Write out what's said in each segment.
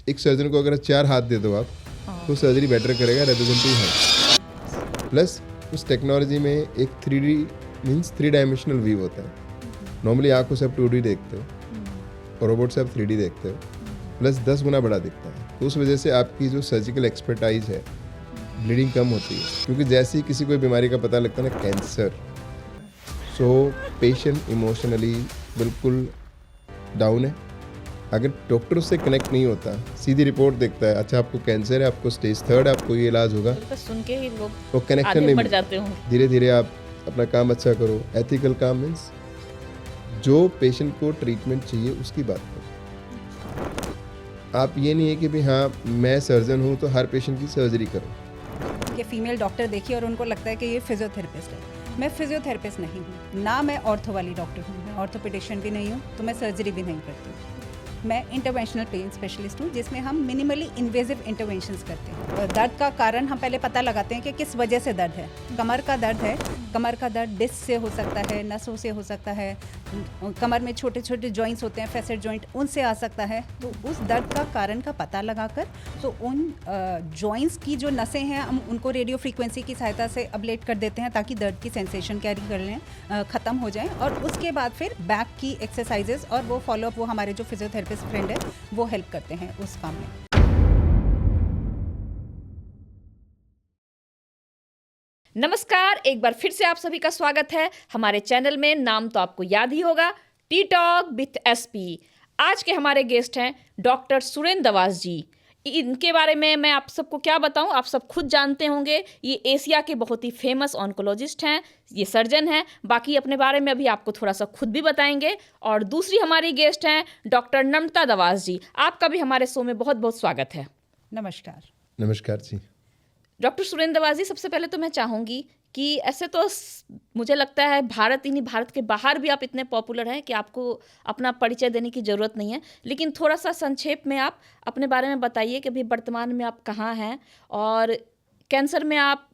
एक सर्जन को अगर 4 हाथ दे दो आप तो सर्जरी बेटर करेगा रेदर देन 2 हैंड्स। प्लस उस टेक्नोलॉजी में एक 3D मीन्स 3 डायमेंशनल व्यू होता है। नॉर्मली आँखों से आप 2D देखते हो और रोबोट से आप 3D देखते हो, प्लस 10 गुना बड़ा दिखता है। तो उस वजह से आपकी जो सर्जिकल एक्सपर्टाइज है, ब्लीडिंग कम होती है। क्योंकि जैसे ही किसी कोई बीमारी का पता लगता है ना, कैंसर, सो पेशेंट इमोशनली बिल्कुल डाउन है। अगर डॉक्टर उससे कनेक्ट नहीं होता, सीधी रिपोर्ट देखता है, अच्छा आपको कैंसर है, आपको स्टेज 3 है, आपको ये इलाज होगा, तो सुन के ही लोग वो कनेक्शन आगे नहीं बढ़ मिलता। जाते होंगे। धीरे धीरे आप अपना काम अच्छा करो। एथिकल काम मीन्स जो पेशेंट को ट्रीटमेंट चाहिए उसकी बात करो। आप ये नहीं है कि भाई हाँ मैं सर्जन हूँ तो हर पेशेंट की सर्जरी करो। कि फीमेल डॉक्टर देखी और उनको लगता है कि ये फिजियोथेरेपिस्ट है। मैं फिजियोथेरेपिस्ट नहीं हूँ, ना मैं ऑर्थो वाली डॉक्टर हूँ, मैं ऑर्थोपेडिशियन भी नहीं हूँ, तो मैं सर्जरी भी नहीं करती हूँ। मैं इंटरवेंशनल पेन स्पेशलिस्ट हूँ, जिसमें हम मिनिमली इन्वेजिव इंटरवेंशंस करते हैं। और दर्द का कारण हम पहले पता लगाते हैं कि किस वजह से दर्द है। कमर का दर्द है, कमर का दर्द डिस्क से हो सकता है, नसों से हो सकता है, कमर में छोटे छोटे जॉइंट्स होते हैं, फैसेट जॉइंट, उनसे आ सकता है। तो उस दर्द का कारण का पता लगाकर तो उन जॉइंट्स की जो नसें हैं हम उनको रेडियो फ्रीक्वेंसी की सहायता से अबलेट कर देते हैं ताकि दर्द की सेंसेशन कैरी कर लें, ख़त्म हो जाए। और उसके बाद फिर बैक की एक्सरसाइजेज और वो फॉलोअप वो हमारे जो फिजियोथेरेपिस्ट फ्रेंड है वो हेल्प करते हैं उस काम में। नमस्कार, एक बार फिर से आप सभी का स्वागत है हमारे चैनल में। नाम तो आपको याद ही होगा, टी टॉक विथ एसपी। आज के हमारे गेस्ट हैं डॉक्टर सुरेंद्र दवास जी। इनके बारे में मैं आप सबको क्या बताऊं, आप सब खुद जानते होंगे। ये एशिया के बहुत ही फेमस ऑन्कोलॉजिस्ट हैं, ये सर्जन हैं। बाकी अपने बारे में अभी आपको थोड़ा सा खुद भी बताएंगे। और दूसरी हमारी गेस्ट हैं डॉक्टर नम्रता दवास जी। आपका भी हमारे शो में बहुत बहुत स्वागत है। नमस्कार। नमस्कार जी। डॉक्टर सुरेंद्र दवास जी, सबसे पहले तो मैं चाहूँगी कि ऐसे तो मुझे लगता है भारत ही नहीं, भारत के बाहर भी आप इतने पॉपुलर हैं कि आपको अपना परिचय देने की ज़रूरत नहीं है। लेकिन थोड़ा सा संक्षेप में आप अपने बारे में बताइए कि अभी वर्तमान में आप कहाँ हैं। और कैंसर में आप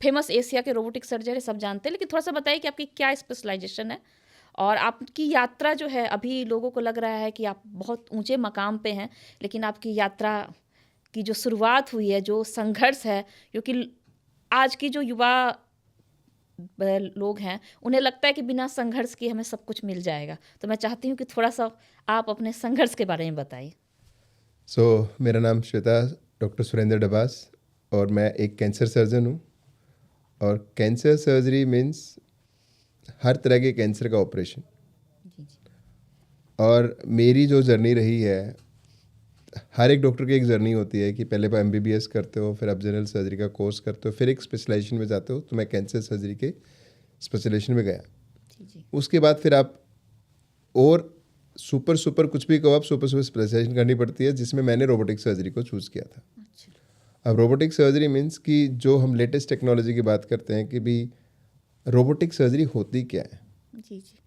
फेमस एशिया के रोबोटिक सर्जन है, सब जानते हैं, लेकिन थोड़ा सा बताइए कि आपकी क्या स्पेशलाइजेशन है। और आपकी यात्रा जो है, अभी लोगों को लग रहा है कि आप बहुत ऊंचे मकाम पे हैं, लेकिन आपकी यात्रा की जो शुरुआत हुई है, जो संघर्ष है, क्योंकि आज की जो युवा लोग हैं उन्हें लगता है कि बिना संघर्ष के हमें सब कुछ मिल जाएगा। तो मैं चाहती हूँ कि थोड़ा सा आप अपने संघर्ष के बारे में बताइए। मेरा नाम श्वेता डॉक्टर सुरेंद्र दवास और मैं एक कैंसर सर्जन हूँ। और कैंसर सर्जरी मीन्स हर तरह के कैंसर का ऑपरेशन। और मेरी जो जर्नी रही है, हर एक डॉक्टर की एक जर्नी होती है कि पहले आप MBBS करते हो, फिर आप जनरल सर्जरी का कोर्स करते हो, फिर एक स्पेशलाइजेशन में जाते हो। तो मैं कैंसर सर्जरी के स्पेशलाइजेशन में गया। उसके बाद फिर आप और सुपर कुछ भी कहो, आप सुपर स्पेशलाइजेशन करनी पड़ती है, जिसमें मैंने रोबोटिक सर्जरी को चूज़ किया था। अब रोबोटिक सर्जरी मीन्स कि जो हम लेटेस्ट टेक्नोलॉजी की बात करते हैं कि भी रोबोटिक सर्जरी होती क्या है, जी जी।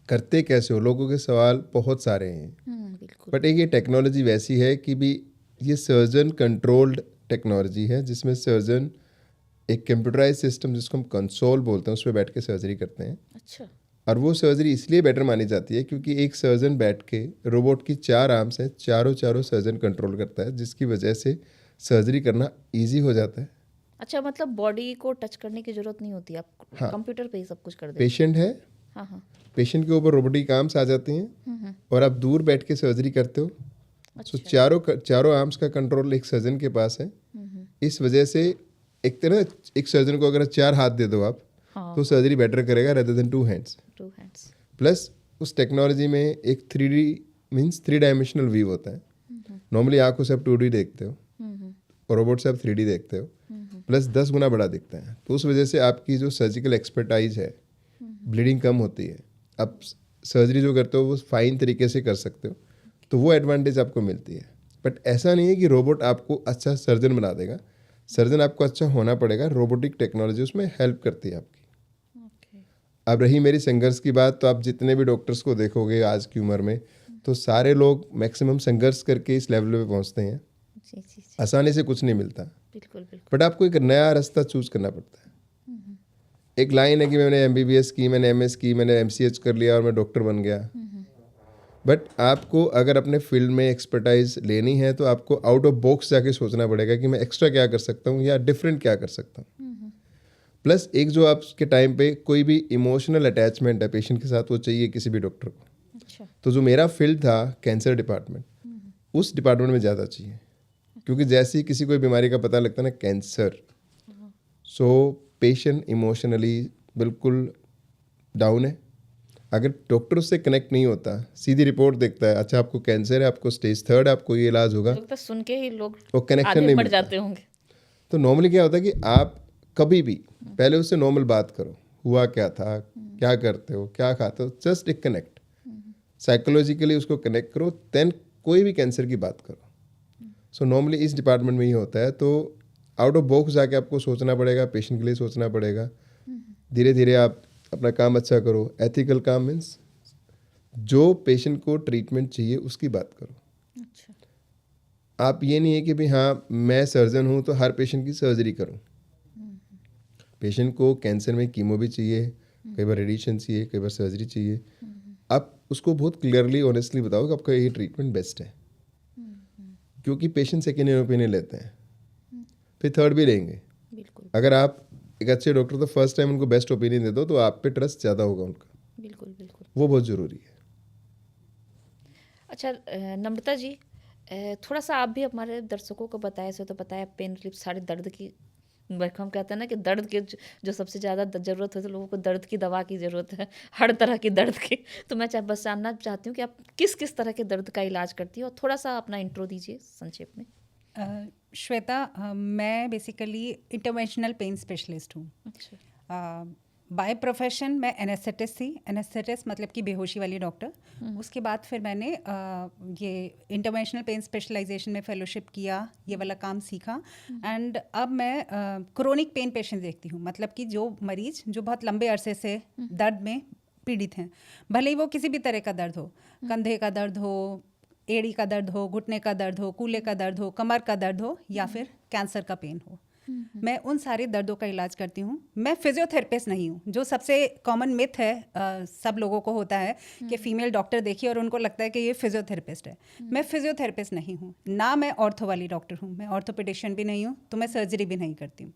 करते कैसे हो, लोगों के सवाल बहुत सारे हैं। बिल्कुल। बट एक ये टेक्नोलॉजी वैसी है कि भी ये सर्जन कंट्रोल्ड टेक्नोलॉजी है, जिसमें सर्जन एक कंप्यूटराइज सिस्टम जिसको हम कंसोल बोलते हैं, उस पर बैठ के सर्जरी करते हैं। अच्छा। और वो सर्जरी इसलिए बेटर मानी जाती है क्योंकि एक सर्जन बैठ के, रोबोट की 4 आर्म्स हैं, चारों सर्जन कंट्रोल करता है, जिसकी वजह से सर्जरी करना ईजी हो जाता है। अच्छा, मतलब बॉडी को टच करने की जरूरत नहीं होती, आप हाँ। कंप्यूटर पे ही सब कुछ कर देते पेशेंट है, हैं। हाँ हाँ। पेशेंट के ऊपर रोबोटिक आर्म्स आ जाते हैं और आप दूर बैठ के सर्जरी करते हो। सो चारों आर्म्स का कंट्रोल एक सर्जन के पास है। इस वजह से एक तरह एक सर्जन को अगर 4 हाथ दे दो आप तो सर्जरी बेटर करेगा रेदर देन 2 हैंड्स। प्लस उस टेक्नोलॉजी में एक 3D मीन्स 3 डायमेंशनल व्यू होता है। नॉर्मली आँखों से आप 2D देखते हो और रोबोट से आप 3D देखते हो, प्लस 10 गुना बड़ा दिखता है। तो उस वजह से आपकी जो सर्जिकल एक्सपर्टाइज है, ब्लीडिंग कम होती है। आप सर्जरी जो करते हो वो फाइन तरीके से कर सकते हो, तो वो एडवांटेज आपको मिलती है। बट ऐसा नहीं है कि रोबोट आपको अच्छा सर्जन बना देगा। सर्जन आपको अच्छा होना पड़ेगा, रोबोटिक टेक्नोलॉजी उसमें हेल्प करती है आपकी। अब रही मेरी संघर्ष की बात, तो आप जितने भी डॉक्टर्स को देखोगे आज की उम्र में, तो सारे लोग मैक्सिमम संघर्ष करके इस लेवल पे पहुंचते हैं। जी जी। आसानी से कुछ नहीं मिलता, बिल्कुल बिल्कुल। बट आपको एक नया रास्ता चूज करना पड़ता है। एक लाइन है कि मैंने MBBS की, मैंने MS की, मैंने MCH कर लिया और मैं डॉक्टर बन गया। बट आपको अगर अपने फील्ड में एक्सपर्टाइज लेनी है तो आपको आउट ऑफ बॉक्स जाके सोचना पड़ेगा कि मैं एक्स्ट्रा क्या कर सकता हूँ या डिफरेंट क्या कर सकता हूँ। प्लस एक जो आपके टाइम पे कोई भी इमोशनल अटैचमेंट है पेशेंट के साथ, वो चाहिए किसी भी डॉक्टर को। अच्छा। तो जो मेरा फील्ड था कैंसर डिपार्टमेंट, उस डिपार्टमेंट में ज़्यादा चाहिए, क्योंकि जैसे ही किसी कोई बीमारी का पता लगता है ना कैंसर, सो पेशेंट इमोशनली बिल्कुल डाउन है। अगर डॉक्टर उससे कनेक्ट नहीं होता, सीधी रिपोर्ट देखता है, अच्छा आपको कैंसर है, आपको स्टेज 3 है, आपको ये इलाज होगा, तो सुन के ही लोग वो कनेक्शन आधे नहीं मर मिलता। जाते होंगे। तो नॉर्मली क्या होता है कि आप कभी भी पहले उससे नॉर्मल बात करो, हुआ क्या था, क्या करते हो, क्या खाते हो, जस्ट एक कनेक्ट, साइकोलॉजिकली उसको कनेक्ट करो, देन कोई भी कैंसर की बात करो। सो नॉर्मली इस डिपार्टमेंट में ही होता है। तो आउट ऑफ बॉक्स जाके आपको सोचना पड़ेगा, पेशेंट के लिए सोचना पड़ेगा। धीरे धीरे आप अपना काम अच्छा करो। एथिकल काम मीन्स जो पेशेंट को ट्रीटमेंट चाहिए उसकी बात करो। अच्छा। आप ये नहीं है कि भाई हाँ मैं सर्जन हूँ तो हर पेशेंट की सर्जरी करूँ। पेशेंट को कैंसर में कीमो भी चाहिए, कई बार रेडिएशन चाहिए, कई बार सर्जरी चाहिए। आप उसको बहुत क्लियरली ऑनेस्टली बताओ कि आपका ये ट्रीटमेंट बेस्ट है, क्योंकि पेशेंट सेकेंड ओपिनियन लेते हैं, फिर थर्ड भी लेंगे। बिल्कुल अगर आप एक अच्छे डॉक्टर तो फर्स्ट टाइम उनको बेस्ट ओपिनियन दे दो तो आप पे ट्रस्ट ज़्यादा होगा उनका। बिल्कुल बिल्कुल। वो बहुत ज़रूरी है। अच्छा नम्रता जी, थोड़ा सा आप भी हमारे दर्शकों को बताया, से तो बताया पेन रिलीफ सारे दर्द की, हम कहते हैं ना कि दर्द के जो सबसे ज़्यादा ज़रूरत है, तो लोगों को दर्द की दवा की ज़रूरत है, हर तरह की दर्द की। तो मैं बस जानना चाहती हूँ कि आप किस किस तरह के दर्द का इलाज करती हो, और थोड़ा सा अपना इंट्रो दीजिए संक्षेप में। श्वेता, मैं बेसिकली इंटरवेंशनल पेन स्पेशलिस्ट हूँ। अच्छा। बाय प्रोफेशन मैं एनेस्थेटिस्ट थी। एनेस्थेटिस्ट मतलब कि बेहोशी वाली डॉक्टर। उसके बाद फिर मैंने ये इंटरवेंशनल पेन स्पेशलाइजेशन में फेलोशिप किया, ये वाला काम सीखा। एंड अब मैं क्रोनिक पेन पेशेंट देखती हूँ, मतलब कि जो मरीज जो बहुत लंबे अरसे से दर्द में पीड़ित हैं, भले ही वो किसी भी तरह का दर्द हो, कंधे का दर्द हो, एड़ी का दर्द हो, घुटने का दर्द हो, कूल्हे का दर्द हो, कमर का दर्द हो, या फिर कैंसर का पेन हो, मैं उन सारे दर्दों का इलाज करती हूँ। मैं फिजियोथेरेपिस्ट नहीं हूँ, जो सबसे कॉमन मिथ है सब लोगों को होता है कि फीमेल डॉक्टर देखिए और उनको लगता है कि ये फिजियोथेरेपिस्ट है। मैं फिजियोथेरेपिस्ट नहीं हूँ, ना मैं ऑर्थो वाली डॉक्टर हूँ, मैं ऑर्थोपेडिशियन भी नहीं हूँ, तो मैं सर्जरी भी नहीं करती हूँ।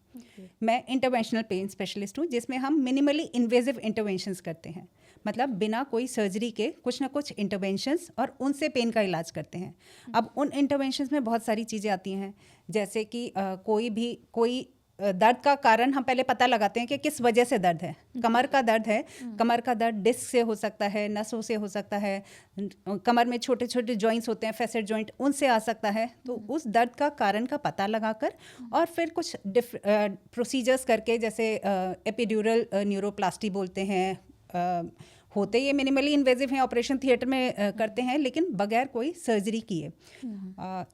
मैं इंटरवेंशनल पेन स्पेशलिस्ट हूँ, जिसमें हम मिनिमली इन्वेजिव इंटरवेंशंस करते हैं, मतलब बिना कोई सर्जरी के कुछ ना कुछ इंटरवेंशंस, और उनसे पेन का इलाज करते हैं। अब उन इंटरवेंशंस में बहुत सारी चीज़ें आती हैं, जैसे कि कोई दर्द का कारण हम पहले पता लगाते हैं कि किस वजह से दर्द है। कमर का दर्द है, कमर का दर्द डिस्क से हो सकता है, नसों से हो सकता है, कमर में छोटे छोटे जॉइंट्स होते हैं, फैसेट जॉइंट, उनसे आ सकता है। तो उस दर्द का कारण का पता लगाकर और फिर कुछ प्रोसीजर्स करके, जैसे एपिड्यूरल न्यूरोप्लास्टी बोलते हैं, होते ये मिनिमली इन्वेजिव हैं, ऑपरेशन थिएटर में करते हैं, लेकिन बगैर कोई सर्जरी किए।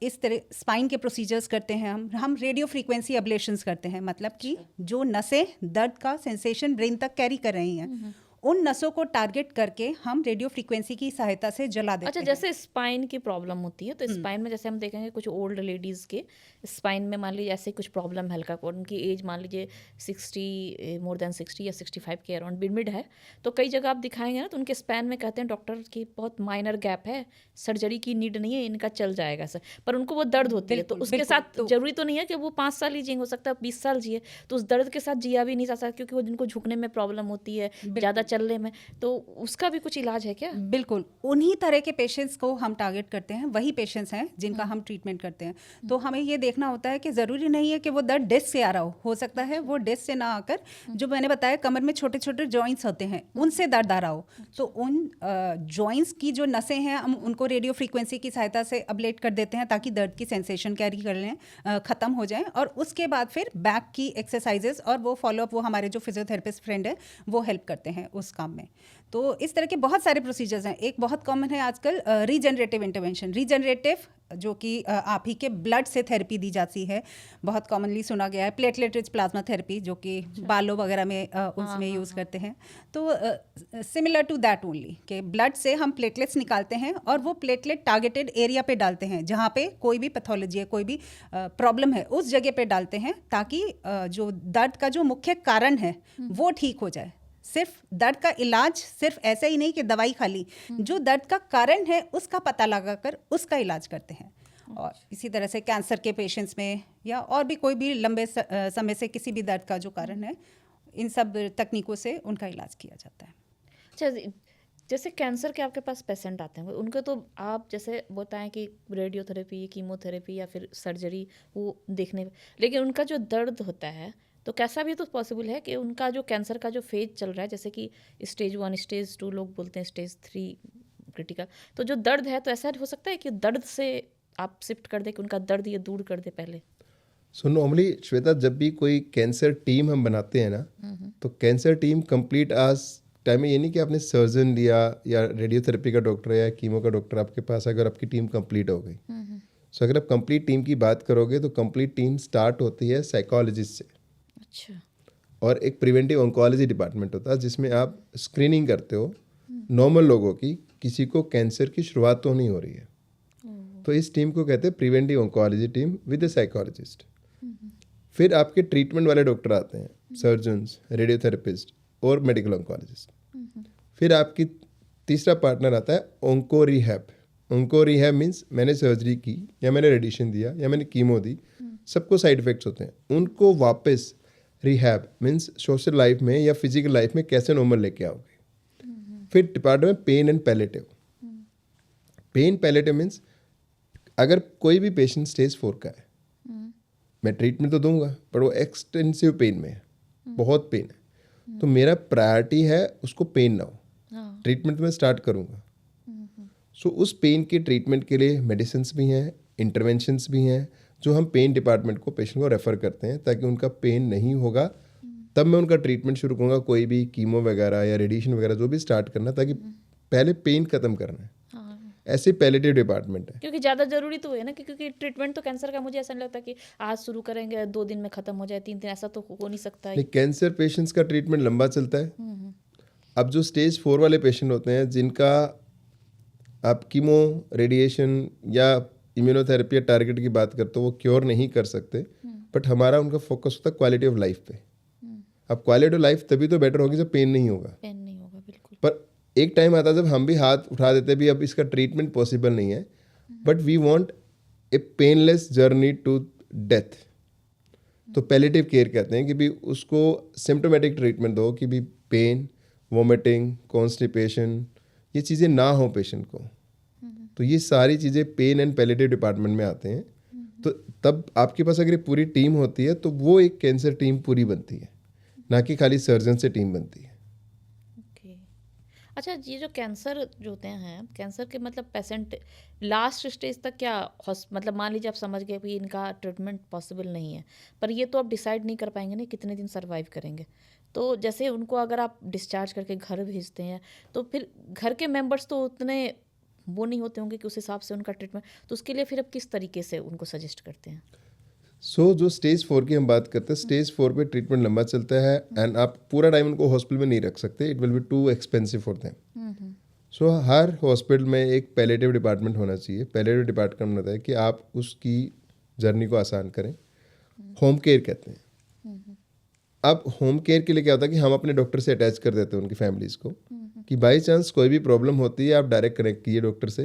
इस तरह स्पाइन के प्रोसीजर्स करते हैं हम रेडियो फ्रीक्वेंसी अब्लेशंस करते हैं, मतलब कि जो नसें दर्द का सेंसेशन ब्रेन तक कैरी कर रही हैं, उन नसों को टारगेट करके हम रेडियो फ्रीक्वेंसी की सहायता से जला देते हैं। अच्छा, जैसे स्पाइन की प्रॉब्लम होती है, तो स्पाइन में जैसे हम देखेंगे कुछ ओल्ड लेडीज़ के स्पाइन में मान लीजिए ऐसे कुछ प्रॉब्लम हल्का, उनकी एज मान लीजिए 60 मोर देन 60 या 65 के अराउंड मिड है, तो कई जगह आप दिखाएंगे ना, तो उनके स्पैन में कहते हैं डॉक्टर की बहुत माइनर गैप है, सर्जरी की नीड नहीं है, इनका चल जाएगा सर, पर उनको वो दर्द होती है। तो उसके साथ जरूरी तो नहीं है कि वो 5 साल ही जिए, हो सकता है 20 साल जिए, तो उस दर्द के साथ जिया भी नहीं जा सकता, क्योंकि वो जिनको झुकने में प्रॉब्लम होती है, ज़्यादा चलने में, तो उसका भी कुछ इलाज है क्या? बिल्कुल, उन्हीं तरह के पेशेंट्स को हम टारगेट करते हैं, वही पेशेंट्स हैं जिनका हम ट्रीटमेंट करते हैं। तो हमें ये देखना होता है कि ज़रूरी नहीं है कि वो दर्द डिस्क से आ रहा हो सकता है वो डिस्क से ना आकर, जो मैंने बताया कमर में छोटे छोटे जॉइंट्स होते हैं, उनसे दर्द आ रहा हो। तो उन जॉइंट्स की जो नसें हैं, हम उनको रेडियो फ्रीक्वेंसी की सहायता से अबलेट कर देते हैं, ताकि दर्द की सेंसेशन कैरी कर लें, ख़त्म हो जाए। और उसके बाद फिर बैक की एक्सरसाइजेस और वो फॉलोअप, वो हमारे जो फिजियोथेरेपिस्ट फ्रेंड है वो हेल्प करते हैं उस काम में। तो इस तरह के बहुत सारे प्रोसीजर्स हैं। एक बहुत कॉमन है आजकल रीजनरेटिव इंटरवेंशन, रीजनरेटिव जो कि आप ही के ब्लड से थेरेपी दी जाती है, बहुत कॉमनली सुना गया है। प्लेटलेट रिच प्लाज्मा थेरेपी, जो कि बालों वगैरह में उसमें यूज़ करते हैं। तो सिमिलर टू दैट ओनली, कि ब्लड से हम प्लेटलेट्स निकालते हैं और वो प्लेटलेट टारगेटेड एरिया पे डालते हैं, जहाँ पे कोई भी पैथोलॉजी है, कोई भी प्रॉब्लम है, उस जगह पे डालते हैं, ताकि जो दर्द का जो मुख्य कारण है वो ठीक हो जाए। सिर्फ दर्द का इलाज सिर्फ ऐसे ही नहीं कि दवाई खाली, जो दर्द का कारण है उसका पता लगाकर उसका इलाज करते हैं। और इसी तरह से कैंसर के पेशेंट्स में या और भी कोई भी लंबे समय से किसी भी दर्द का जो कारण है, इन सब तकनीकों से उनका इलाज किया जाता है। अच्छा, जैसे कैंसर के आपके पास पेशेंट आते हैं, उनको तो आप जैसे बताएं कि रेडियोथेरेपी, कीमोथेरेपी या फिर सर्जरी वो देखने, लेकिन उनका जो दर्द होता है तो कैसा भी तो पॉसिबल है कि उनका जो कैंसर का जो फेज चल रहा है, जैसे कि स्टेज 1, स्टेज 2 लोग बोलते हैं, स्टेज 3 क्रिटिकल, तो जो दर्द है तो ऐसा हो सकता है कि दर्द से आप शिफ्ट कर दे, कि उनका दर्द ये दूर कर दे पहले। सो नॉर्मली श्वेता, जब भी कोई कैंसर टीम हम बनाते हैं ना, तो कैंसर टीम कंप्लीट आज टाइम में ये नहीं कि आपने सर्जन लिया या रेडियोथेरेपी का डॉक्टर या कीमो का डॉक्टर आपके पास, अगर आपकी टीम कंप्लीट हो गई। सो अगर आप कंप्लीट टीम की बात करोगे तो कंप्लीट टीम स्टार्ट होती है साइकोलॉजिस्ट से। अच्छा। और एक प्रिवेंटिव ऑन्कोलॉजी डिपार्टमेंट होता है जिसमें आप स्क्रीनिंग करते हो नॉर्मल लोगों की, किसी को कैंसर की शुरुआत तो नहीं हो रही है। तो इस टीम को कहते हैं preventive oncology team with A psychologist. फिर आपके ट्रीटमेंट वाले डॉक्टर आते हैं, सर्जन्स, रेडियोथेरेपिस्ट और मेडिकल ऑन्कोलॉजिस्ट। फिर आपकी तीसरा पार्टनर आता है onco rehab. Onco rehab means मैंने सर्जरी की या मैंने रेडिएशन दिया या मैंने कीमो दी, सबको साइड इफेक्ट्स होते हैं, उनको वापस रिहैब मीन्स सोशल लाइफ में या फिजिकल लाइफ में कैसे नॉर्मल लेके आओगे। फिर department pain and palliative. Pain palliative means अगर कोई भी पेशेंट स्टेज 4 का है, मैं ट्रीटमेंट तो दूंगा पर वो एक्सटेंसिव पेन में है, बहुत पेन है, तो मेरा प्रायोरिटी है उसको पेन ना हो, ट्रीटमेंट में स्टार्ट करूंगा। सो उस पेन के ट्रीटमेंट के लिए मेडिसिन्स भी हैं, इंटरवेंशंस भी हैं, जो हम पेन डिपार्टमेंट को पेशेंट को रेफ़र करते हैं ताकि उनका पेन नहीं होगा, तब मैं उनका ट्रीटमेंट शुरू करूँगा, कोई भी कीमो वगैरह या रेडिएशन वगैरह जो भी स्टार्ट करना, ताकि पहले पेन ख़त्म करना है। ऐसे पैलेटिव डिपार्टमेंट है, क्योंकि ज़्यादा ज़रूरी तो है ना, क्योंकि ट्रीटमेंट तो कैंसर का मुझे ऐसा नहीं लगता कि आज शुरू करेंगे 2 दिन में ख़त्म हो जाए, 3 दिन, ऐसा तो हो नहीं सकता है। कैंसर पेशेंट्स का ट्रीटमेंट लंबा चलता है। अब जो स्टेज 4 वाले पेशेंट होते हैं, जिनका आप कीमो, रेडिएशन या इम्यूनोथेरेपी या टारगेट की बात करते हो, वो क्योर नहीं कर सकते, बट हमारा उनका फोकस होता है क्वालिटी ऑफ लाइफ पे। अब क्वालिटी ऑफ लाइफ तभी तो बेटर होगी जब पेन नहीं होगा। पेन नहीं होगा, बिल्कुल। पर एक टाइम आता है जब हम भी हाथ उठा देते भी अब इसका ट्रीटमेंट पॉसिबल नहीं है, but we want a painless journey to death. तो पैलेटिव केयर कहते हैं कि भी उसको सिम्टोमेटिक ट्रीटमेंट दो, कि भी पेन, वोमिटिंग, कॉन्स्टिपेशन, ये चीज़ें ना हो पेशेंट को। तो ये सारी चीज़ें पेन एंड पैलेटिव डिपार्टमेंट में आते हैं। तो तब आपके पास अगर पूरी टीम होती है तो वो एक कैंसर टीम पूरी बनती है, ना कि खाली सर्जन से टीम बनती है। अच्छा, ये जो कैंसर जो होते हैं, कैंसर के मतलब पेशेंट लास्ट स्टेज तक क्या मतलब मान लीजिए आप समझ गए कि इनका ट्रीटमेंट पॉसिबल नहीं है, पर ये तो आप डिसाइड नहीं कर पाएंगे ना कितने दिन सर्वाइव करेंगे। तो जैसे उनको अगर आप डिस्चार्ज करके घर भेजते हैं, तो फिर घर के मेंबर्स तो उतने वो नहीं होते होंगे कि उस हिसाब से उनका ट्रीटमेंट, तो उसके लिए फिर आप किस तरीके से उनको सजेस्ट करते हैं? जो स्टेज 4 की हम बात करते हैं, स्टेज 4 पे ट्रीटमेंट लंबा चलता है एंड आप पूरा टाइम उनको हॉस्पिटल में नहीं रख सकते, it will be too expensive for them. Her hospital में एक पैलेटिव डिपार्टमेंट होना चाहिए। पैलेटिव डिपार्टमेंट होता है कि आप उसकी जर्नी को आसान करें, होम केयर कहते हैं। अब होम केयर के लिए क्या होता है कि हम अपने डॉक्टर से अटैच कर देते हैं उनकी फैमिलीज़ को, कि बाई चांस कोई भी प्रॉब्लम होती है आप डायरेक्ट कनेक्ट कीजिए डॉक्टर से,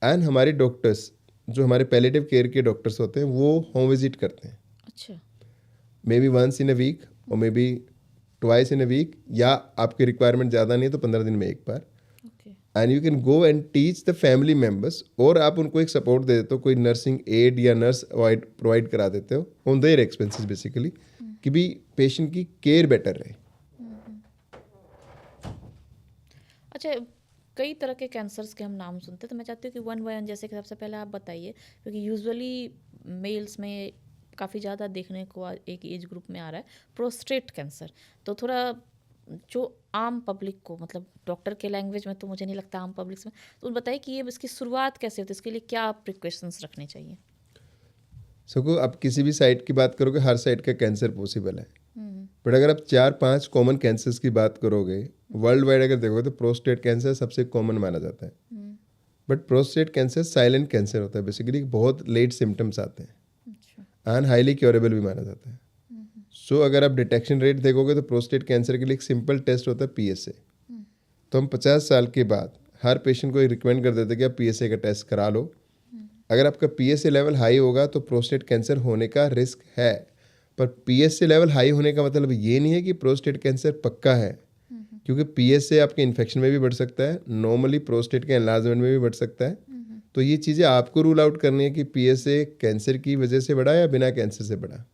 एंड हमारे डॉक्टर्स जो हमारे पैलेटिव केयर के डॉक्टर्स होते हैं वो होम विजिट करते हैं। अच्छा। Maybe once in a week और maybe twice in a week, या आपकी रिक्वायरमेंट ज़्यादा नहीं है तो 15 दिन में एक बार। And you can go and teach the family members, और आप उनको एक सपोर्ट दे देते हो, कोई नर्सिंग एड या नर्स प्रोवाइड करा देते हो ऑन देयर एक्सपेंसेस बेसिकली, कि भी पेशेंट की केयर बेटर रहे। अच्छा, कई तरह के कैंसर्स के हम नाम सुनते हैं, तो मैं चाहती हूँ कि वन बाय वन, जैसे कि सबसे पहले आप बताइए, क्योंकि यूजुअली मेल्स में काफ़ी ज़्यादा देखने को एक एज ग्रुप में आ रहा है प्रोस्टेट कैंसर। तो थोड़ा जो आम पब्लिक को, मतलब डॉक्टर के लैंग्वेज में तो मुझे नहीं लगता आम पब्लिक में, तो बताइए कि ये इसकी शुरुआत कैसे होती है, इसके लिए क्या प्रिकॉशंस रखने चाहिए? सको आप किसी भी साइट की बात करोगे, हर साइट का कैंसर पॉसिबल है, बट अगर आप 4-5 कॉमन कैंसर्स की बात करोगे वर्ल्ड वाइड अगर देखोगे तो प्रोस्टेट कैंसर सबसे कॉमन माना जाता है। But prostate cancer silent cancer होता है, बेसिकली बहुत लेट सिम्टम्स आते हैं एंड हाईली क्योरेबल भी माना जाता है। सो अगर आप डिटेक्शन रेट देखोगे तो प्रोस्टेट कैंसर के लिए एक सिंपल टेस्ट होता है PSA। तो हम 50 साल के बाद हर पेशेंट को रिकमेंड कर देते हैं कि आप PSA का टेस्ट करा लो। अगर आपका PSA लेवल हाई होगा तो प्रोस्टेट कैंसर होने का रिस्क है, पर PSA लेवल हाई होने का मतलब ये नहीं है कि प्रोस्टेट कैंसर पक्का है, क्योंकि PSA आपके इन्फेक्शन में भी बढ़ सकता है, नॉर्मली प्रोस्टेट के एनलार्जमेंट में भी बढ़ सकता है। तो ये चीज़ें आपको रूल आउट करनी है कि PSA कैंसर की वजह से बढ़ा या बिना कैंसर से बढ़ा।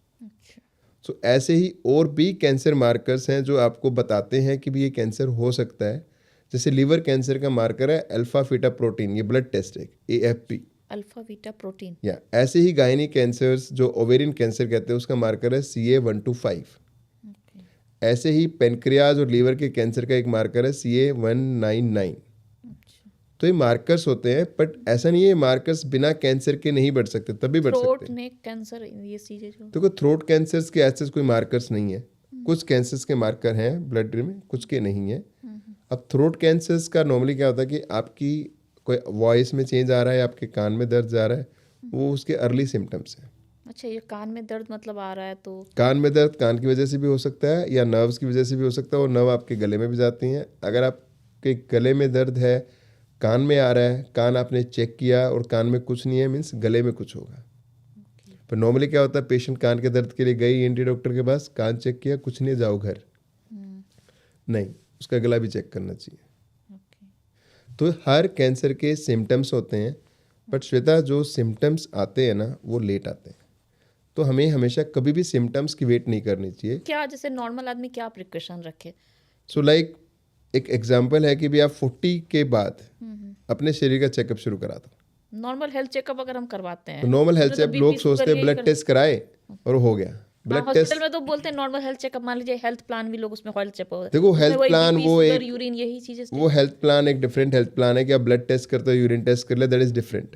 सो ऐसे ही और भी कैंसर मार्कर्स हैं जो आपको बताते हैं कि भी ये कैंसर हो सकता है। जैसे लीवर कैंसर का मार्कर है अल्फा फीटा प्रोटीन, ये ब्लड टेस्ट है AFP। Alpha beta protein. या ऐसे ही गायनी कैंसर्स जो ओवेरियन कैंसर कहते हैं उसका मार्कर है CA125। ऐसे ही पेनक्रियाज और लीवर के कैंसर का एक मार्कर है CA199। तो ये मार्कर्स होते हैं, बट ऐसा नहीं है मार्कर्स बिना कैंसर के नहीं बढ़ सकते, तभी बढ़ थ्रोट सकते हैं। नेक कैंसर, ये चीजें जो देखो थ्रोट कैंसर्स के ऐसे कोई मार्कर्स नहीं है, कुछ कैंसर्स के मार्कर हैं ब्लड में, कुछ के नहीं है। अब थ्रोट कैंसर्स का नॉर्मली क्या होता है कि आपकी कोई वॉइस में चेंज आ रहा है, आपके कान में दर्द जा रहा है, वो उसके अर्ली सिम्टम्स हैं। अच्छा, ये कान में दर्द मतलब आ रहा है तो कान में दर्द कान की वजह से भी हो सकता है या नर्व्स की वजह से भी हो सकता है, और नर्व आपके गले में भी जाती हैं। अगर आपके गले में दर्द है, कान में आ रहा है, कान आपने चेक किया और कान में कुछ नहीं है, मीन्स गले में कुछ होगा। पर नॉर्मली क्या होता है, पेशेंट कान के दर्द के लिए गई ENT डॉक्टर के पास, कान चेक किया, कुछ नहीं, जाओ घर। नहीं, उसका गला भी चेक करना चाहिए। तो हर कैंसर के सिम्टम्स होते हैं, बट श्वेता जो सिम्टम्स आते हैं ना वो लेट आते हैं। तो हमें हमेशा कभी भी सिम्टम्स की वेट नहीं करनी चाहिए। क्या जैसे नॉर्मल आदमी क्या प्रिकॉशन रखे? सो लाइक एक एग्जांपल है कि भी आप 40 के बाद अपने शरीर का चेकअप शुरू करा दो। नॉर्मल हेल्थ चेकअप अगर हम करवाते हैं तो नॉर्मल हेल्थ तो चेकअप BP, लोग शुगर सोचते हैं यही ब्लड टेस्ट कराए और हो गया। ब्लड टेस्ट हॉस्पिटल में तो बोलते हैं नॉर्मल हेल्थ चेकअप, मान लीजिए हेल्थ प्लान भी लोग उसमें हेल्थ चेकअप, देखो हेल्थ प्लान वो एक यूरिन, यही चीजें वो हेल्थ प्लान एक डिफरेंट हेल्थ प्लान है कि आप ब्लड टेस्ट करते हो, यूरिन टेस्ट कर ले, that is different.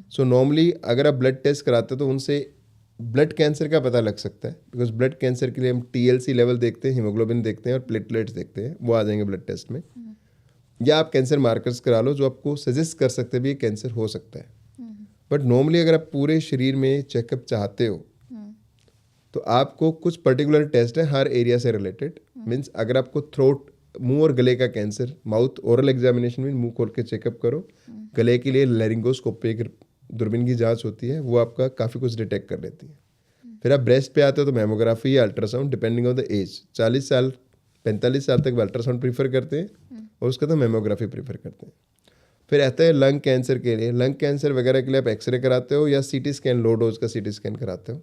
So normally अगर आप ब्लड टेस्ट कराते हो तो उनसे ब्लड कैंसर का पता लग सकता है, बिकॉज ब्लड कैंसर के लिए हम TLC लेवल देखते हैं, हीमोग्लोबिन देखते हैं और प्लेटलेट्स देखते हैं, वो आ जाएंगे ब्लड टेस्ट में। या आप कैंसर मार्कर्स करा लो जो आपको सजेस्ट कर सकते हैं भी ये कैंसर हो सकता है। बट नॉर्मली अगर आप पूरे शरीर में चेकअप चाहते हो तो आपको कुछ पर्टिकुलर टेस्ट है हर एरिया से रिलेटेड। मीन्स अगर आपको थ्रोट, मुंह और गले का कैंसर, माउथ ओरल एग्जामिनेशन में मुंह खोल के चेकअप करो। गले के लिए लैरिंगोस्कोपी, एक दूरबीन की जांच होती है, वो आपका काफ़ी कुछ डिटेक्ट कर लेती है। फिर आप ब्रेस्ट पे आते हो तो मैमोग्राफी या ultrasound, depending on the age. 40 साल 45 साल तक अल्ट्रासाउंड प्रीफर करते हैं और उसका तो मैमोग्राफी प्रीफर करते हैं। फिर आता है लंग कैंसर के लिए, लंग कैंसर वगैरह के लिए आप एक्सरे कराते हो या CT स्कैन, लो डोज का CT स्कैन कराते हो।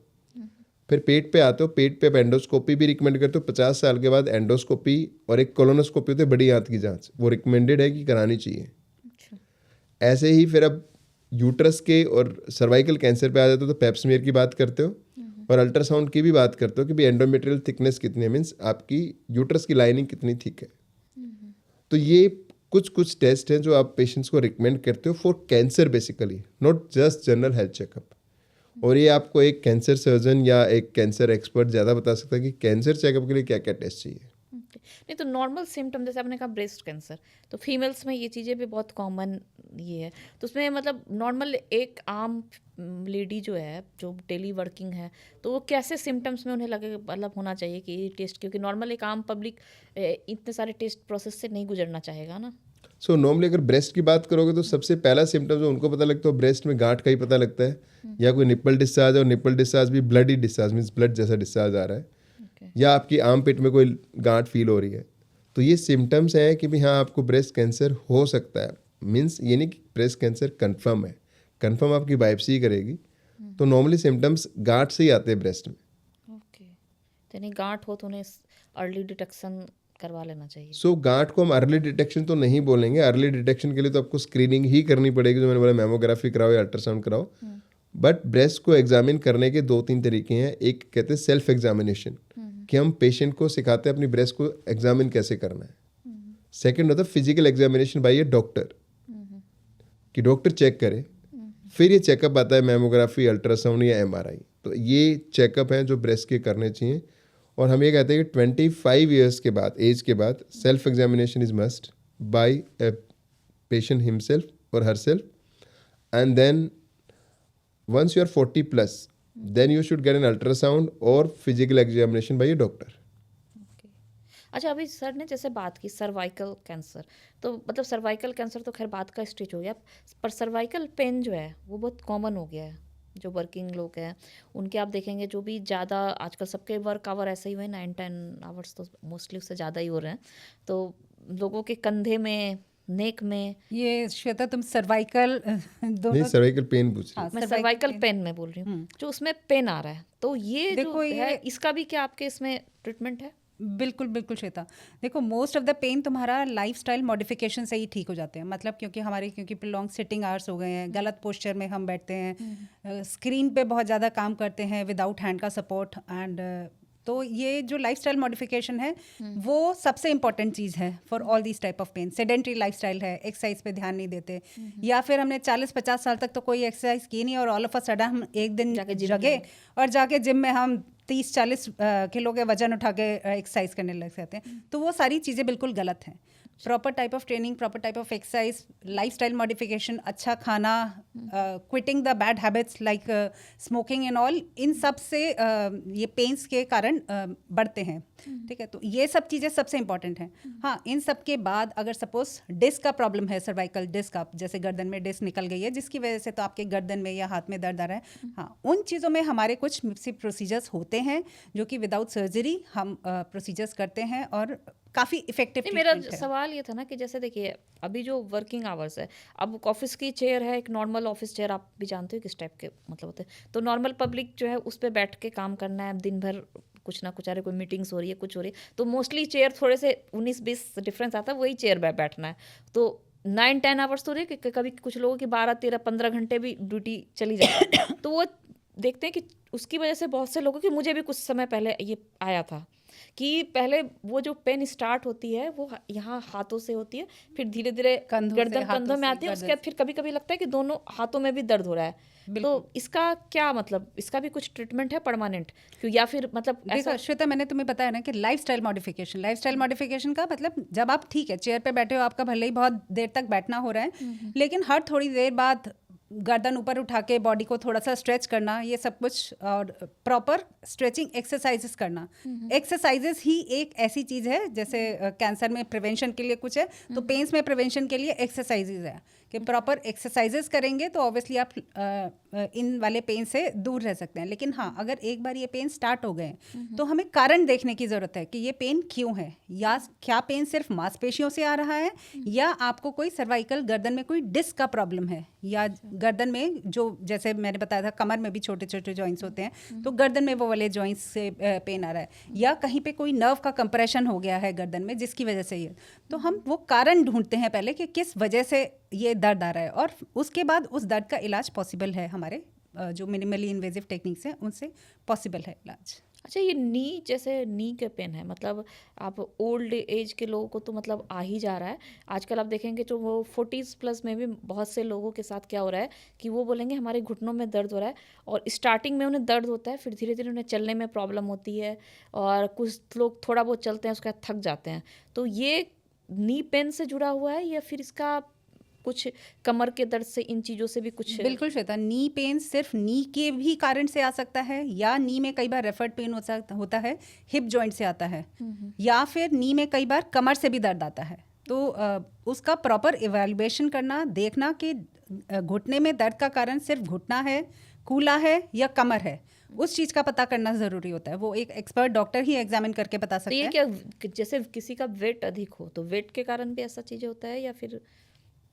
फिर पेट पे आते हो, पेट पे आप एंडोस्कोपी भी रिकमेंड करते हो। 50 साल के बाद एंडोस्कोपी और एक कोलोनोस्कोपी होती है, बड़ी आंत की जांच, वो रिकमेंडेड है कि करानी चाहिए। ऐसे ही फिर अब यूट्रस के और सर्वाइकल कैंसर पे आ जाते हो तो पेप्समियर की बात करते हो और अल्ट्रासाउंड की भी बात करते हो कि भाई एंडोमेट्रियल थिकनेस कितनी है, मीन्स आपकी यूट्रस की लाइनिंग कितनी थिक है। तो ये कुछ टेस्ट हैं जो आप पेशेंट्स को रिकमेंड करते हो for cancer basically, not just general health checkup. और ये आपको एक कैंसर सर्जन या एक कैंसर एक्सपर्ट ज़्यादा बता सकता है कि कैंसर चेकअप के लिए क्या क्या टेस्ट चाहिए। नहीं तो नॉर्मल सिम्टम जैसे आपने कहा ब्रेस्ट कैंसर, तो फीमेल्स में ये चीज़ें भी बहुत कॉमन ये है, तो उसमें मतलब नॉर्मल एक आम लेडी जो है जो डेली वर्किंग है तो वो कैसे सिम्टम्स में उन्हें लगे मतलब होना चाहिए कि ये टेस्ट, क्योंकि नॉर्मल एक आम पब्लिक इतने सारे टेस्ट प्रोसेस से नहीं गुजरना चाहेगा ना। सो नॉर्मली अगर ब्रेस्ट की बात करोगे तो सबसे पहला सिम्टम जो उनको पता लगता है ब्रेस्ट में गांठ का ही पता लगता है, या कोई निप्पल डिस्चार्ज, और निप्पल डिस्चार्ज भी ब्लडी डिस्चार्ज, मीन्स ब्लड जैसा डिस्चार्ज आ रहा है, या आपकी आर्म पिट में कोई गांठ फील हो रही है। तो ये सिम्टम्स हैं कि भाई हाँ आपको ब्रेस्ट कैंसर हो सकता है। मीन्स ये नहीं कि ब्रेस्ट कैंसर कंफर्म है, कंफर्म आपकी बायोप्सी ही करेगी। तो नॉर्मली सिम्टम्स गांठ से ही आते हैं ब्रेस्ट में। ओके, तो यानी गांठ हो तो उन्हें अर्ली डिटेक्शन करवा लेना चाहिए। सो गांठ को हम अर्ली डिटेक्शन तो नहीं बोलेंगे, अर्ली डिटेक्शन के लिए तो आपको स्क्रीनिंग ही करनी पड़ेगी, जो मैंने बोला मैमोग्राफी कराओ या अल्ट्रासाउंड कराओ। बट ब्रेस्ट को एग्जामिन करने के 2-3 तरीके हैं। एक कहते हैं सेल्फ एग्जामिनेशन, कि हम पेशेंट को सिखाते हैं अपनी ब्रेस्ट को एग्जामिन कैसे करना है। सेकंड होता है फिजिकल एग्जामिनेशन बाय ए डॉक्टर, कि डॉक्टर चेक करे। फिर ये चेकअप आता है मैमोग्राफी, अल्ट्रासाउंड या MRI। तो ये चेकअप हैं जो ब्रेस्ट के करने चाहिए। और हम ये कहते हैं कि 25 ईयर्स के बाद, एज के बाद, self examination is must by a patient himself और herself. And then once you are 40+, then you should get an ultrasound और physical examination by a doctor. अच्छा, अभी सर ने जैसे बात की सर्वाइकल कैंसर, तो मतलब सर्वाइकल कैंसर तो खैर बात का स्टेज हो गया, पर सर्वाइकल पेन जो है वो बहुत कॉमन हो गया है। जो वर्किंग लोग हैं उनके आप देखेंगे, जो भी ज़्यादा आजकल सबके वर्क आवर ऐसे ही हुए 9-10 आवर्स तो मोस्टली उससे ज़्यादा ही हो रहे हैं, तो लोगों के कंधे में, नेक में, ये श्वेता तुम सर्वाइकल नहीं, दोनों सर्वाइकल पेन पूछ रहे हाँ, मैं cervical सर्वाइकल pain। पेन में बोल रही हूँ, जो उसमें पेन आ रहा है, तो ये देखो, जो ये है इसका भी क्या आपके इसमें ट्रीटमेंट है? बिल्कुल बिल्कुल श्वेता, देखो मोस्ट ऑफ द पेन तुम्हारा लाइफस्टाइल मॉडिफिकेशन से ही ठीक हो जाते हैं। मतलब क्योंकि प्रोलॉन्ग सिटिंग आवर्स हो गए हैं, गलत पोस्चर में हम बैठते हैं, स्क्रीन पे बहुत ज़्यादा काम करते हैं विदाउट हैंड का सपोर्ट, एंड तो ये जो लाइफस्टाइल मॉडिफिकेशन है वो सबसे इंपॉर्टेंट चीज़ है for all this type of pain. Sedentary lifestyle है, एक्सरसाइज पे ध्यान नहीं देते, या फिर हमने 40-50 साल तक तो कोई एक्सरसाइज की नहीं और ऑल ऑफ अ सडन हम एक दिन जाके जिम जगे और जाके जिम में हम 30-40 किलो के वजन उठा के एक्सरसाइज करने लग जाते हैं, तो वो सारी चीज़ें बिल्कुल गलत हैं। Proper type of training, proper type of exercise, lifestyle modification, अच्छा खाना, quitting the bad habits like smoking and all, इन सब से ये पेन्स के कारण बढ़ते हैं। ठीक है, तो ये सब चीज़ें सबसे इंपॉर्टेंट हैं। हाँ, इन सब के बाद अगर सपोज डिस्क का प्रॉब्लम है, सर्वाइकल डिस्क, आप जैसे गर्दन में डिस्क निकल गई है जिसकी वजह से तो आपके गर्दन में या हाथ में दर्द आ रहा है, हाँ, उन चीज़ों में हमारे कुछ प्रोसीजर्स होते हैं जो कि विदाउट सर्जरी हम प्रोसीजर्स करते हैं और काफ़ी इफेक्टिव मेरा सवाल ये था ना कि जैसे देखिए अभी जो वर्किंग आवर्स है, अब ऑफिस की चेयर है, एक नॉर्मल ऑफिस चेयर, आप भी जानते हो किस टाइप के मतलब होते हैं, तो नॉर्मल पब्लिक जो है उस पर बैठ के काम करना है दिन भर, कुछ ना कुछ, अरे कोई मीटिंग्स हो रही है, कुछ हो रही है, तो मोस्टली चेयर थोड़े से 19-20 डिफरेंस आता है, वही चेयर पे बैठना है, तो 9-10 आवर्स तो रहे कि कभी कुछ लोगों की 12-13-15 घंटे भी ड्यूटी चली जाती है, तो वो देखते हैं कि उसकी वजह से बहुत से लोगों की, मुझे भी कुछ समय पहले ये आया था कि पहले वो जो पेन स्टार्ट होती है वो यहाँ हाथों से होती है, फिर धीरे धीरे गर्दन कंधों में आती है, उसके बाद फिर कभी कभी लगता है कि दोनों हाथों में भी दर्द हो रहा है, तो इसका क्या मतलब, इसका भी कुछ ट्रीटमेंट है परमानेंट क्यों, या फिर मतलब देखो श्वेता, मैंने तुम्हें बताया ना कि लाइफस्टाइल मॉडिफिकेशन का मतलब जब आप ठीक है चेयर पे बैठे हो, आपका भले ही बहुत देर तक बैठना हो रहा है, लेकिन हर थोड़ी देर बाद गर्दन ऊपर उठा के बॉडी को थोड़ा सा स्ट्रेच करना, ये सब कुछ, और प्रॉपर स्ट्रेचिंग एक्सरसाइजेस करना। एक्सरसाइजेस ही एक ऐसी चीज़ है, जैसे कैंसर में प्रिवेंशन के लिए कुछ है, तो पेन्स में प्रिवेंशन के लिए एक्सरसाइजेज है कि प्रॉपर एक्सरसाइजेस करेंगे तो ऑब्वियसली आप इन वाले पेन से दूर रह सकते हैं। लेकिन हाँ, अगर एक बार ये पेन स्टार्ट हो गए तो हमें कारण देखने की ज़रूरत है कि ये पेन क्यों है, या क्या पेन सिर्फ मांसपेशियों से आ रहा है, या आपको कोई सर्वाइकल गर्दन में कोई डिस्क का प्रॉब्लम है, या गर्दन में जो जैसे मैंने बताया था कमर में भी छोटे छोटे जॉइंट्स होते हैं, तो गर्दन में वो वाले जॉइंट्स से पेन आ रहा है, या कहीं पे कोई नर्व का कंप्रेशन हो गया है गर्दन में जिसकी वजह से ये, तो हम वो कारण ढूंढते हैं पहले कि किस वजह से ये दर्द आ रहा है, और उसके बाद उस दर्द का इलाज पॉसिबल है, हमारे जो मिनिमली इन्वेजिव टेक्निक्स हैं उनसे पॉसिबल है इलाज। अच्छा, ये नी, जैसे नी के पेन है, मतलब आप ओल्ड एज के लोगों को तो मतलब आ ही जा रहा है आजकल, आप देखेंगे जो वो 40s प्लस में भी बहुत से लोगों के साथ क्या हो रहा है कि वो बोलेंगे हमारे घुटनों में दर्द हो रहा है, और स्टार्टिंग में उन्हें दर्द होता है, फिर धीरे धीरे उन्हें चलने में प्रॉब्लम होती है, और कुछ लोग थोड़ा बहुत चलते हैं उसके बाद थक जाते हैं, तो ये नी पेन से जुड़ा हुआ है, या फिर इसका कुछ कमर के दर्द से, इन चीज़ों से भी कुछ? बिल्कुल श्वेता, नी पेन सिर्फ नी के भी कारण से आ सकता है, या नी में कई बार रेफर्ड पेन होता है, हिप जॉइंट से आता है, या फिर नी में कई बार कमर से भी दर्द आता है, तो उसका प्रॉपर इवैल्यूएशन करना, देखना कि घुटने में दर्द का कारण सिर्फ घुटना है, कूल्हा है, या कमर है, उस चीज़ का पता करना ज़रूरी होता है। वो एक एक्सपर्ट डॉक्टर ही एग्जामिन करके बता सकते हैं। तो ये क्या, जैसे किसी का वेट अधिक हो तो वेट के कारण भी ऐसा चीज़ें होता है, या फिर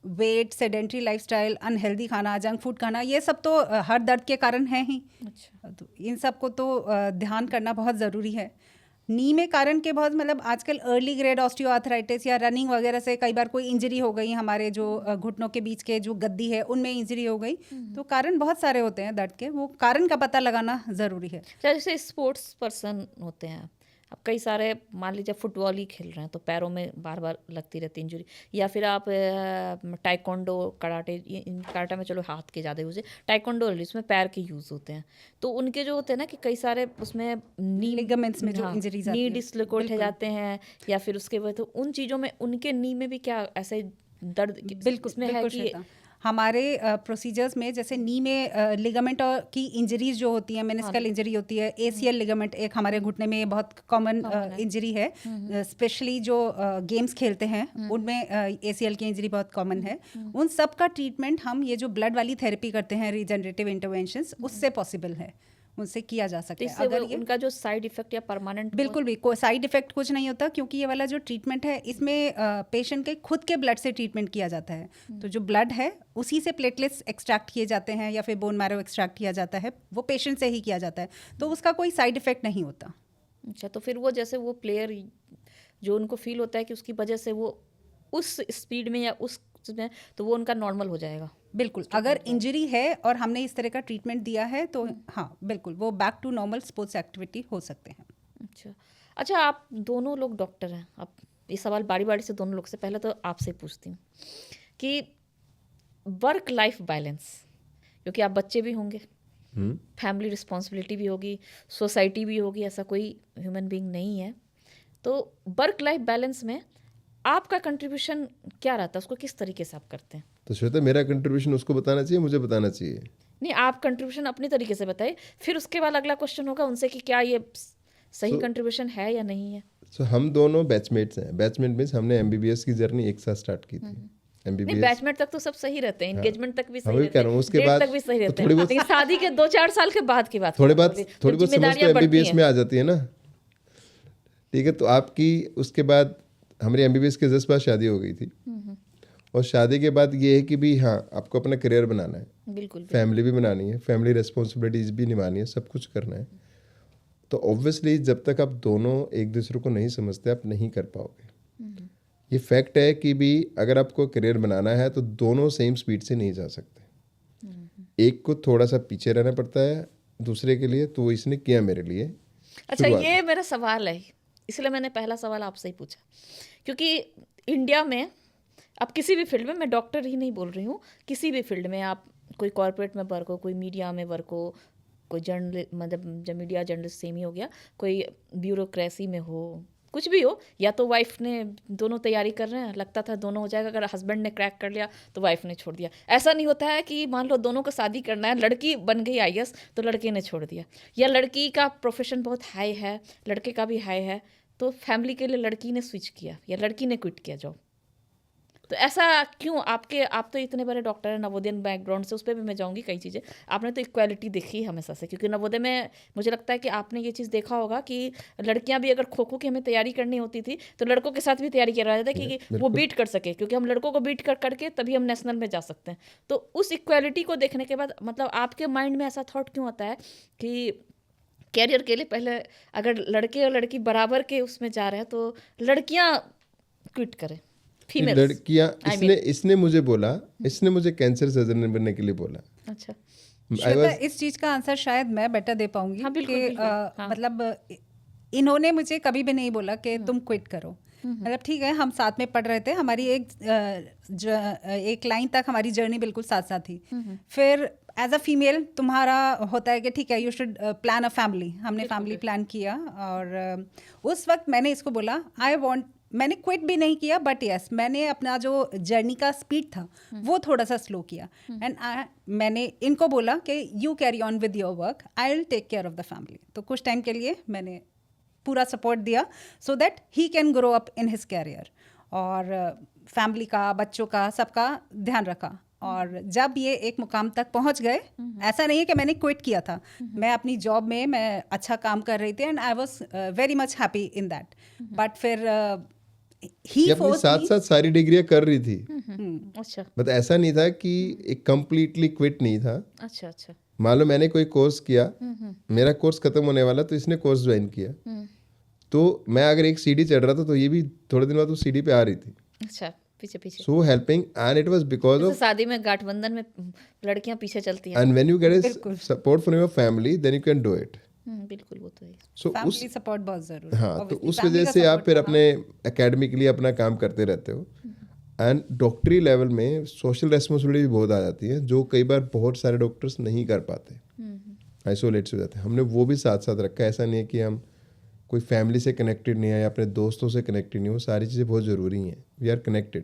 वेट, सेडेंट्री लाइफस्टाइल, अनहेल्दी खाना, जंक फूड खाना, ये सब तो हर दर्द के कारण हैं ही। अच्छा, तो इन सब को तो ध्यान करना बहुत ज़रूरी है। नी में कारण के बहुत, मतलब आजकल अर्ली ग्रेड ऑस्टियोआर्थराइटिस या रनिंग वगैरह से कई बार कोई इंजरी हो गई, हमारे जो घुटनों के बीच के जो गद्दी है उनमें इंजरी हो गई, तो कारण बहुत सारे होते हैं दर्द के, वो कारण का पता लगाना ज़रूरी है। जैसे स्पोर्ट्स पर्सन होते हैं, अब कई सारे, मान लीजिए फुटबॉल ही खेल रहे हैं तो पैरों में बार बार लगती रहती इंजरी, या फिर आप टाइकोंडो, कराटे, कराटे में चलो हाथ के ज़्यादा यूज़ है, टाइकोंडो इसमें पैर के यूज़ होते हैं, तो उनके जो होते हैं ना कि कई सारे उसमें नी लिगामेंट्स में जो इंजरीज नी डिस्लोकेट हो जाते हैं, या फिर उसके वजह, तो उन चीज़ों में, उनके नी में भी क्या ऐसे दर्द बिल्कुल इसमें है कि हमारे प्रोसीजर्स में जैसे नी में लिगामेंट की इंजरीज जो होती हैं, मेनिस्कल इंजरी होती है, एसीएल लिगामेंट एक हमारे घुटने में बहुत कॉमन इंजरी है, स्पेशली जो गेम्स खेलते हैं उनमें एसीएल की इंजरी बहुत कॉमन है। उन सब का ट्रीटमेंट हम ये जो ब्लड वाली थेरेपी करते हैं, रीजनरेटिव इंटरवेंशंस, उससे पॉसिबल है, उनसे किया जा सकता है। अगर ये उनका जो साइड इफेक्ट या परमानेंट, बिल्कुल भी कोई साइड इफेक्ट कुछ नहीं होता, क्योंकि ये वाला जो ट्रीटमेंट है इसमें पेशेंट के खुद के ब्लड से ट्रीटमेंट किया जाता है। तो जो ब्लड है उसी से प्लेटलेट्स एक्सट्रैक्ट किए जाते हैं या फिर बोन मैरो एक्सट्रैक्ट किया जाता है, वो पेशेंट से ही किया जाता है, तो उसका कोई साइड इफेक्ट नहीं होता। अच्छा, तो फिर वो जैसे वो प्लेयर जो उनको फील होता है कि उसकी वजह से वो उस स्पीड में या उस में, तो वो उनका नॉर्मल हो जाएगा। बिल्कुल, अगर इंजरी है और हमने इस तरह का ट्रीटमेंट दिया है तो हाँ बिल्कुल वो back to normal sports activity हो सकते हैं। अच्छा, आप दोनों लोग डॉक्टर हैं, अब ये सवाल बारी बारी से दोनों लोग से, पहले तो आपसे पूछती हूँ कि वर्क लाइफ बैलेंस, क्योंकि आप बच्चे भी होंगे, फैमिली रिस्पॉन्सिबिलिटी भी होगी, सोसाइटी भी होगी, ऐसा कोई ह्यूमन बीइंग नहीं है, तो वर्क लाइफ बैलेंस में आपका कंट्रीब्यूशन क्या रहता है, उसको किस तरीके से आप करते हैं? तो श्वेता, मेरा कंट्रीब्यूशन उसको बताना चाहिए, मुझे बताना चाहिए? नहीं, आप कंट्रीब्यूशन अपनी तरीके से बताइए, फिर उसके बाद अगला क्वेश्चन होगा उनसे कि क्या ये सही कंट्रीब्यूशन है या नहीं है। हम दोनों बैचमेट्स हैं। बैचमेट मीन्स हमने एमबीबीएस की जर्नी एक साथ स्टार्ट की थी। नहीं, बैचमेट तक तो सब सही रहते हैं, एंगेजमेंट तक भी सही वही रहते कह रहा हूँ, हैं, उसके डेट बाद तक भी सही तो रहते थोड़ी हैं, बहुत लेकिन शादी के 2-4 साल के बाद की बात, थोड़ी बहुत समझ तो जिम्मेदारियां बढ़ती एमबीबीएस हैं। में आ जाती है ना, ठीक है। तो आपकी उसके बाद हमारी एमबीबीएस के 10 बाद शादी हो गई थी, और शादी के बाद ये है कि भी हाँ आपको अपना करियर बनाना है, बिल्कुल, फैमिली भी बनानी है, फैमिली रिस्पॉन्सिबिलिटीज भी निभानी है, सब कुछ करना है। तो ऑब्वियसली जब तक आप दोनों एक दूसरे को नहीं समझते आप नहीं कर पाओगे। ये फैक्ट है कि भी अगर आपको करियर बनाना है तो दोनों सेम स्पीड से नहीं जा सकते, एक को थोड़ा सा पीछे रहना पड़ता है दूसरे के लिए, तो वो इसने किया मेरे लिए। अच्छा, ये मेरा सवाल है, इसलिए मैंने पहला सवाल आपसे ही पूछा, क्योंकि इंडिया में आप किसी भी फील्ड में, मैं डॉक्टर ही नहीं बोल रही हूँ, किसी भी फील्ड में आप, कोई कॉर्पोरेट में वर्क हो, कोई मीडिया में वर्क हो, कोई जर्नलिस्ट, मतलब जब मीडिया जर्नलिस्ट सेम ही हो गया, कोई ब्यूरोक्रेसी में हो, कुछ भी हो, या तो वाइफ ने, दोनों तैयारी कर रहे हैं, लगता था दोनों हो जाएगा, अगर हस्बैंड ने क्रैक कर लिया तो वाइफ ने छोड़ दिया। ऐसा नहीं होता है कि मान लो दोनों को शादी करना है, लड़की बन गई आईएएस तो लड़के ने छोड़ दिया, या लड़की का प्रोफेशन बहुत हाई है, लड़के का भी हाई है, तो फैमिली के लिए लड़की ने स्विच किया या लड़की ने क्विट किया जॉब। तो ऐसा क्यों? आप तो इतने बड़े डॉक्टर हैं, नवोदयन बैकग्राउंड से, उस पर भी मैं जाऊंगी कई चीज़ें, आपने तो इक्वालिटी देखी है हमेशा से, क्योंकि नवोदय में मुझे लगता है कि आपने ये चीज़ देखा होगा कि लड़कियां भी अगर खो खो की हमें तैयारी करनी होती थी तो लड़कों के साथ भी तैयारी किया जाता था कि वो बीट कर सके, क्योंकि हम लड़कों को बीट करके तभी हम नेशनल में जा सकते हैं। तो उस इक्वालिटी को देखने के बाद मतलब आपके माइंड में ऐसा थॉट क्यों आता है कि कैरियर के लिए पहले अगर लड़के और लड़की बराबर के उसमें जा रहे हैं तो लड़कियां क्विट करें, फीमेल्स, लड़कियां, इसने मुझे बोला, इसने मुझे कैंसर सर्जन बनने के लिए बोला। अच्छा, श्वेता, इस चीज का आंसर शायद मैं बेटर दे पाऊंगी। हाँ, बिल्कुल, कि बिल्कुल, मतलब इन्होंने मुझे कभी भी नहीं बोला कि तुम क्विट करो। मतलब ठीक है, हम साथ में पढ़ रहे थे, हमारी एक लाइन तक हमारी जर्नी बिल्कुल साथ साथ थी। फिर एज अ फीमेल तुम्हारा होता है कि ठीक है, you should plan a family. हमने फैमिली प्लान किया, और उस वक्त मैंने इसको बोला मैंने क्विट भी नहीं किया, बट यस मैंने अपना जो जर्नी का स्पीड था वो थोड़ा सा स्लो किया, एंड मैंने इनको बोला कि you carry on with your work, I will take care of the family. तो कुछ टाइम के लिए मैंने पूरा सपोर्ट दिया so that he can grow up in his career, और फैमिली का, बच्चों का, सबका ध्यान रखा। और जब ये एक मुकाम तक पहुंच गए, ऐसा नहीं है कि मैंने क्विट किया था, मैं अपनी जॉब में मैं अच्छा काम कर रही थी, and I was very much happy in that. But फिर ही अपने साथ साथ सारी डिग्रियां कर रही थी। अच्छा, मतलब ऐसा नहीं था कि एक कंप्लीटली क्विट नहीं था। अच्छा, अच्छा, मान लो मैंने कोई कोर्स किया, मेरा कोर्स खत्म होने वाला तो इसने कोर्स ज्वाइन किया, तो मैं अगर एक सीढ़ी चढ़ रहा था तो ये भी थोड़े दिन बाद उस सीढ़ी पे आ रही थी। अच्छा, पीछे पीछे, so helping, and it was because of शादी में गाठबंधन में लड़कियां पीछे चलती हैं, and when you get support from your family then you can do it. बिल्कुल, वो तो है। सो फैमिली सपोर्ट बहुत जरूरी है। हाँ, तो उस वजह से आप फिर अपने एकेडमी के लिए अपना काम करते रहते हो, एंड डॉक्टरी लेवल में सोशल रेस्पॉन्सिबिलिटी भी बहुत आ जाती है, जो कई बार बहुत सारे डॉक्टर्स नहीं कर पाते, आइसोलेट हो जाते हैं। हमने वो भी साथ साथ रखा है। ऐसा नहीं है कि हम कोई फैमिली से कनेक्टेड नहीं है या अपने दोस्तों से कनेक्टेड नहीं, वो सारी चीज़ें बहुत ज़रूरी हैं, वी आर कनेक्टेड।